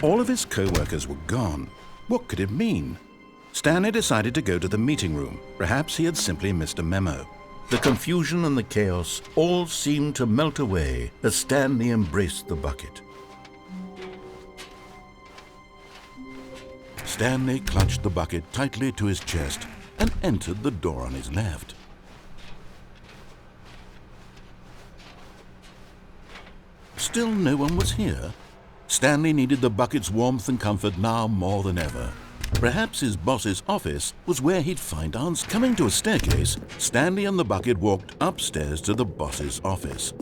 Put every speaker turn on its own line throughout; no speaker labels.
All of his co-workers were gone. What could it mean? Stanley decided to go to the meeting room. Perhaps he had simply missed a memo. The confusion and the chaos all seemed to melt away as Stanley embraced the bucket. Stanley clutched the bucket tightly to his chest and entered the door on his left. Still no one was here. Stanley needed the bucket's warmth and comfort now more than ever. Perhaps his boss's office was where he'd find answers. Coming to a staircase, Stanley and the bucket walked upstairs to the boss's office.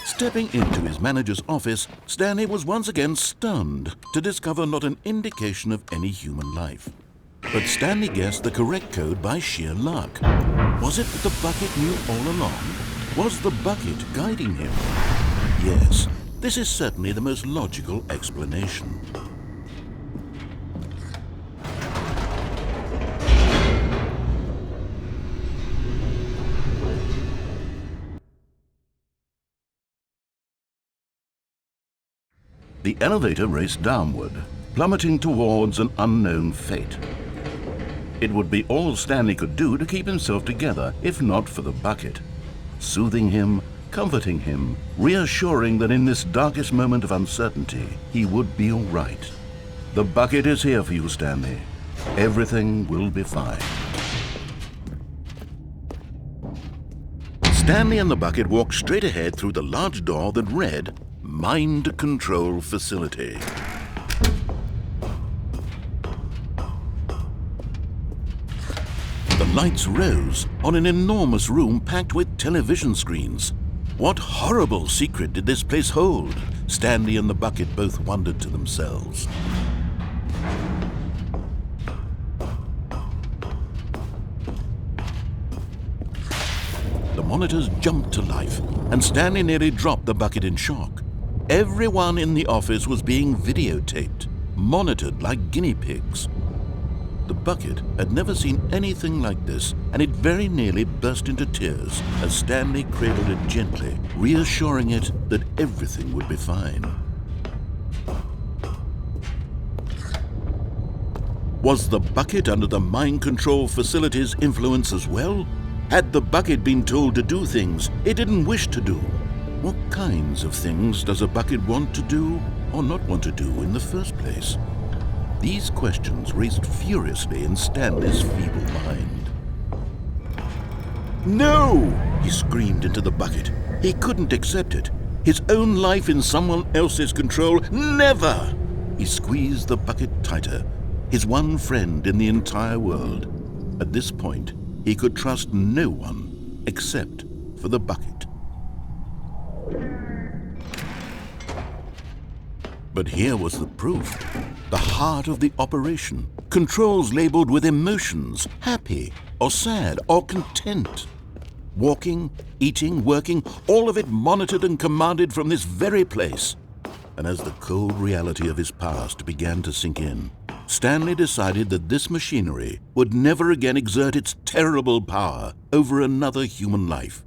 Stepping into his manager's office, Stanley was once again stunned to discover not an indication of any human life. But Stanley guessed the correct code by sheer luck. Was it that the bucket knew all along? Was the bucket guiding him? Yes, this is certainly the most logical explanation. The elevator raced downward, plummeting towards an unknown fate. It would be all Stanley could do to keep himself together, if not for the bucket. Soothing him, comforting him, reassuring that in this darkest moment of uncertainty, he would be all right. The bucket is here for you, Stanley. Everything will be fine. Stanley and the bucket walked straight ahead through the large door that read, Mind Control Facility. The lights rose on an enormous room packed with television screens. What horrible secret did this place hold? Stanley and the bucket both wondered to themselves. The monitors jumped to life, and Stanley nearly dropped the bucket in shock. Everyone in the office was being videotaped, monitored like guinea pigs. The bucket had never seen anything like this, and it very nearly burst into tears as Stanley cradled it gently, reassuring it that everything would be fine. Was the bucket under the mind control facility's influence as well? Had the bucket been told to do things it didn't wish to do? What kinds of things does a bucket want to do or not want to do in the first place? These questions raced furiously in Stanley's feeble mind. No! He screamed into the bucket. He couldn't accept it. His own life in someone else's control, never! He squeezed the bucket tighter, his one friend in the entire world. At this point, he could trust no one except for the bucket. But here was the proof. The heart of the operation. Controls labeled with emotions, happy or sad or content. Walking, eating, working, all of it monitored and commanded from this very place. And as the cold reality of his past began to sink in, Stanley decided that this machinery would never again exert its terrible power over another human life.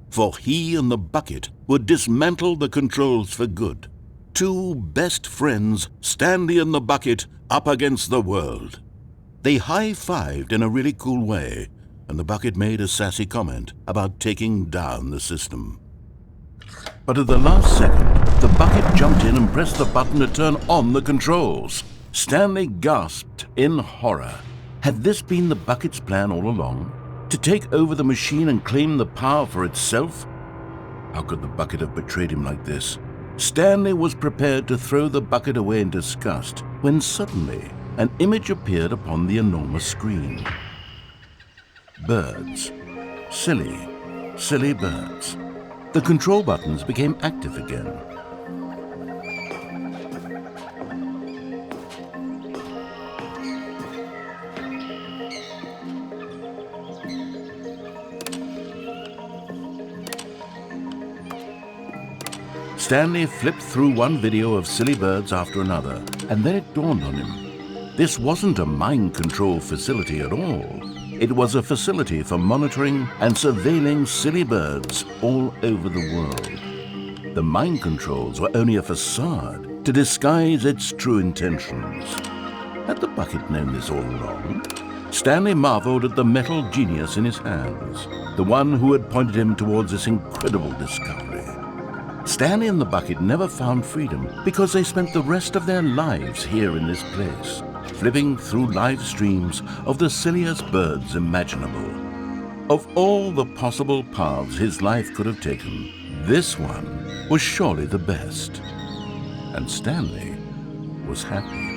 For he and the bucket would dismantle the controls for good. Two best friends, Stanley and the bucket, up against the world. They high-fived in a really cool way, and the bucket made a sassy comment about taking down the system. But at the last second, the bucket jumped in and pressed the button to turn on the controls. Stanley gasped in horror. Had this been the bucket's plan all along? To take over the machine and claim the power for itself? How could the bucket have betrayed him like this? Stanley was prepared to throw the bucket away in disgust when suddenly an image appeared upon the enormous screen. Birds. Silly, silly birds. The control buttons became active again. Stanley flipped through one video of silly birds after another, and then it dawned on him. This wasn't a mind control facility at all. It was a facility for monitoring and surveilling silly birds all over the world. The mind controls were only a facade to disguise its true intentions. Had the bucket known this all along? Stanley marveled at the metal genius in his hands, the one who had pointed him towards this incredible discovery. Stanley and the bucket never found freedom because they spent the rest of their lives here in this place, flipping through live streams of the silliest birds imaginable. Of all the possible paths his life could have taken, this one was surely the best. And Stanley was happy.